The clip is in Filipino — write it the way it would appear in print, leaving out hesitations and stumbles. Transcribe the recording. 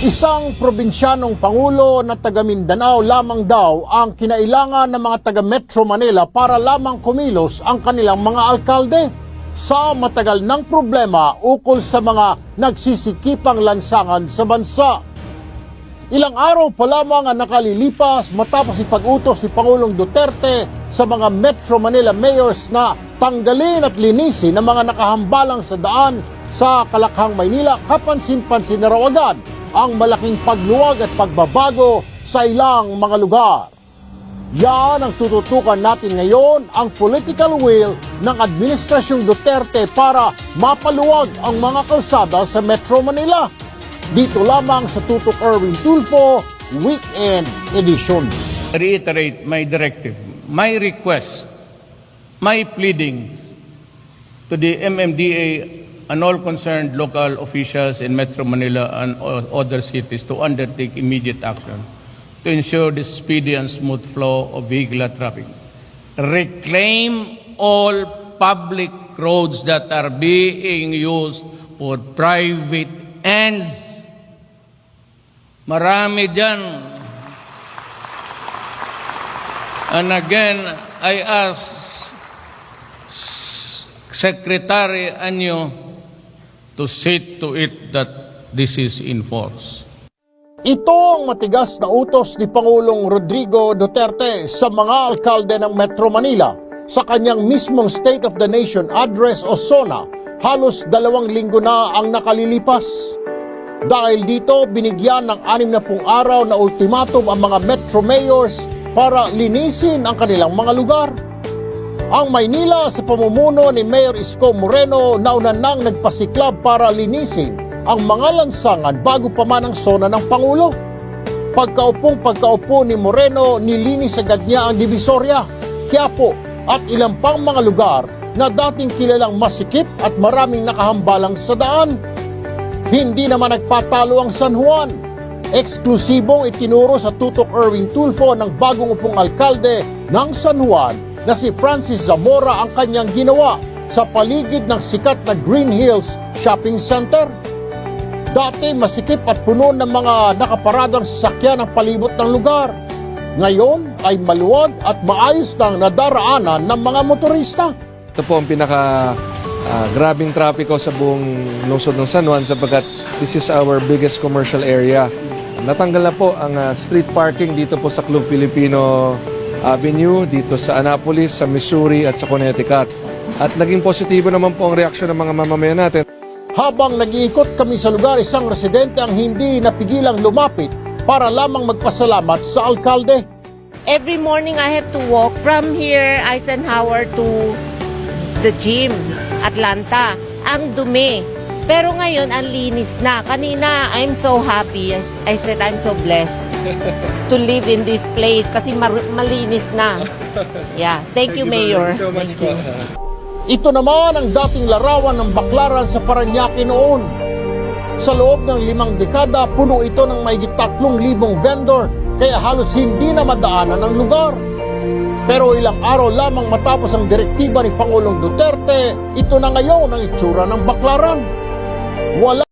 Isang probinsyanong pangulo na taga Mindanao lamang daw ang kinailangan ng mga taga Metro Manila para lamang kumilos ang kanilang mga alkalde sa matagal ng problema ukol sa mga nagsisikipang lansangan sa bansa. Ilang araw pa lamang ang nakalilipas matapos ipag-utos ni Pangulong Duterte sa mga Metro Manila mayors na tanggalin at linisin ang mga nakahambalang sa daan sa Kalakhang, Maynila, kapansin-pansin na raw agad ang malaking pagluwag at pagbabago sa ilang mga lugar. Yan ang tututukan natin ngayon, ang political will ng Administrasyong Duterte para mapaluwag ang mga kalsada sa Metro Manila. Dito lamang sa Tutok Erwin Tulfo Weekend Edition. Reiterate my directive, my request, my pleading to the MMDA and all concerned local officials in Metro Manila and other cities to undertake immediate action to ensure the speedy and smooth flow of vehicular traffic. Reclaim all public roads that are being used for private ends. Marami dyan. And again, I ask Secretary Anyo to see to it that this is enforced. Ito ang matigas na utos ni Pangulong Rodrigo Duterte sa mga alkalde ng Metro Manila sa kanyang mismong State of the Nation Address o SONA halos 2 linggo na ang nakalilipas. Dahil dito, binigyan ng 60 araw na ultimatum ang mga Metro Mayors para linisin ang kanilang mga lugar. Ang Maynila sa pamumuno ni Mayor Isko Moreno nauna nang nagpasiklab para linisin ang mga lansangan bago pa man ang SONA ng Pangulo. Pagkaupo ni Moreno, nilinis agad niya ang Divisoria, Quiapo at ilang pang mga lugar na dating kilalang masikip at maraming nakahambalang sa daan. Hindi naman nagpatalo ang San Juan. Eksklusibong itinuro sa Tutok Erwin Tulfo ng bagong upong alkalde ng San Juan na si Francis Zamora ang kanyang ginawa sa paligid ng sikat na Green Hills Shopping Center. Dati masikip at puno ng mga nakaparadang sasakyan ang palibot ng lugar. Ngayon ay maluwag at maayos nang nadaraanan ng mga motorista. Ito po ang grabing trapiko sa buong lungsod ng San Juan sapagkat this is our biggest commercial area. Natanggal na po ang street parking dito po sa Club Filipino Avenue, dito sa Annapolis, sa Missouri at sa Connecticut. At naging positibo naman po ang reaksyon ng mga mamamayan natin. Habang nag-iikot kami sa lugar, isang residente ang hindi napigilang lumapit para lamang magpasalamat sa alkalde. Every morning I have to walk from here, Eisenhower, to the gym, Atlanta. Ang dumi. Pero ngayon, ang linis na. Kanina, I'm so happy. I said, I'm so blessed to live in this place kasi malinis na. Yeah. Thank you, Mayor. So much Thank you. Ito naman ang dating larawan ng Baklaran sa Parañaque noon. Sa loob ng 5 dekada, puno ito ng mahigit 3,000 vendor, kaya halos hindi na madaanan ang lugar. Pero ilang araw lamang matapos ang direktiba ni Pangulong Duterte, ito na ngayon ang itsura ng Baklaran. Wala